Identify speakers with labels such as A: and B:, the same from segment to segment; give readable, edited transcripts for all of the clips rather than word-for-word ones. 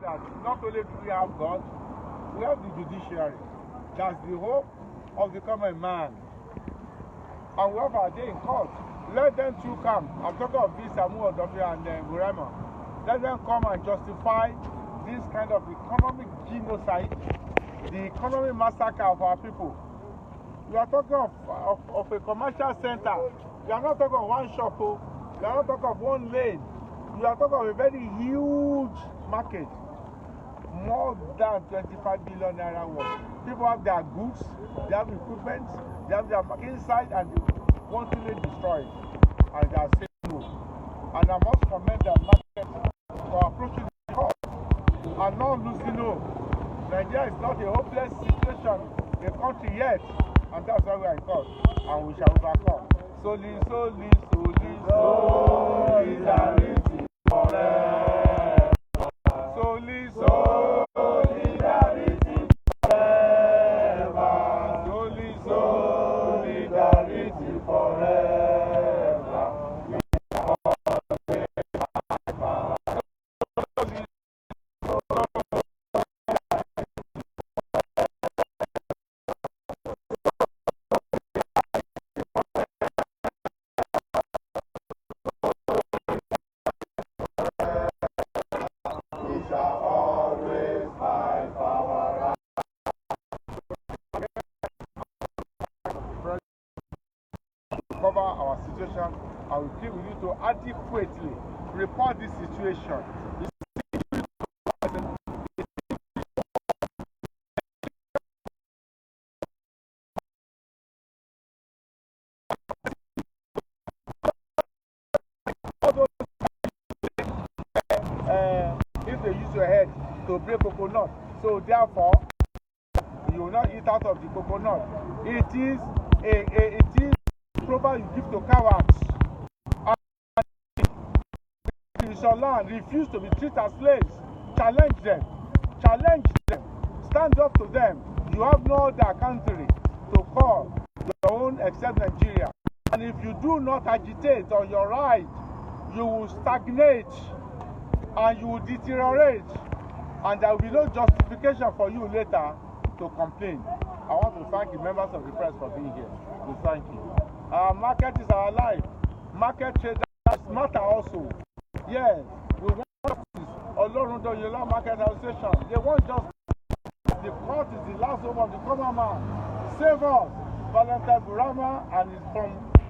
A: that not only do we have God, we have the judiciary. That's the hope of the common man. And we have our day in court. Let them too come. I'm talking of this Amuwo Odofin and Burema. Let them come and justify this kind of economic genocide, the economic massacre of our people. We are talking of a commercial center. We are not talking of one shop. We are not talking of one lane. We are talking of a very huge market. More than 25 billion naira worth. People have their goods, they have equipment, they have their inside, and they wantonly destroy it. And they are saying no. And I must commend the market for approaching the court and not losing hope. Nigeria is not a hopeless situation, a country yet, and that's why we are in court, and we shall overcome. Solidarity forever. Solidarity forever. Solidarity forever. Cover our situation, and we plead with you to adequately report this situation. If they use your head to break coconut, so therefore you will not eat out of the coconut. It is proper you give to cowards. And you shall learn, refuse to be treated as slaves. Challenge them. Challenge them. Stand up to them. You have no other country to call your own except Nigeria. And if you do not agitate on your right, you will stagnate and you will deteriorate. And there will be no justification for you later to complain. I want to thank the members of the press for being here. We thank you. Our market is our life. Market traders matter also. Yes, we want justice. Olorun Doyola Market Association. They want justice. The court is the last hope of the common man. Save us. Valentine Burama and his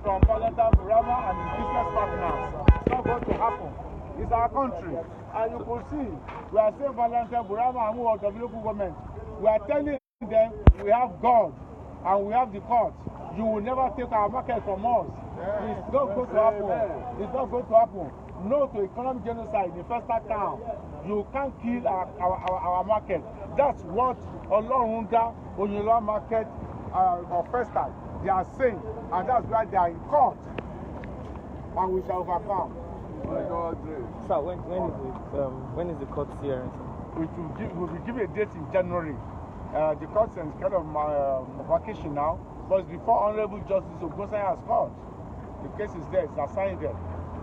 A: from Valentine Burama and his business partners. It's not going to happen. It's our country. And you could see, we are saying Valentine Burama and Amuwo Odofin local government. We are telling them we have God and we have the court. You will never take our market from us. It's not going to happen. It's not going to happen. No to economic genocide in Festa town. You can't kill our market. That's what Olorunda Onyola market of Festa they are saying, and that's why they are in court. And we shall overcome.
B: Sir, when is the court hearing?
A: We will give a date in January. The court is kind of vacation now, but it's before Honorable Justice Ogosanya has called. The case is there, it's assigned there.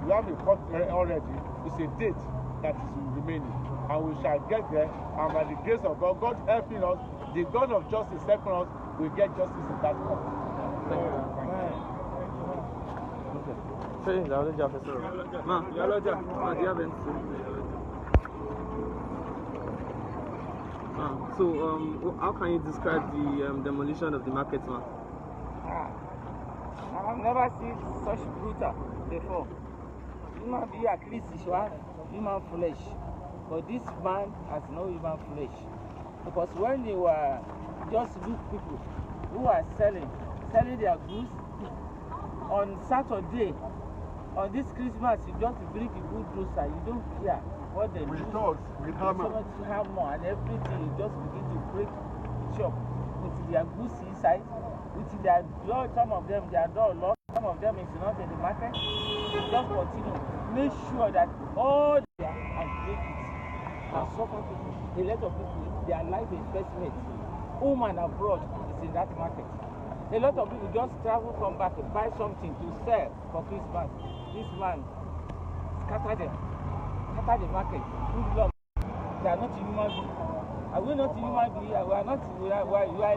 A: We have a court already. It's a date that is remaining, and we shall get there. And by the grace of God, God helping us, the God of justice helping us, we get justice in that court.
B: Thank you. So, how can you describe the demolition of the market, man?
C: I've never seen such brutal before. Human being at least is human flesh, but this man has no human flesh. Because when they were just look people who are selling their goods on Saturday, on this Christmas, you just bring the good grocer, you don't care what they do.
A: With hammer.
C: So much hammer and everything, you just begin to break the shop with their goods inside, with their door, some of them, their door locked, some of them is not in the market. You just continue. Make sure that all their and break it. And suffer people, a lot of people, their life investment, home and abroad is in that market. A lot of people just travel from back to buy something to sell for Christmas. This man scatter them, scatter the market. Good luck. They are not human beings. Are we not human beings? We are not. We are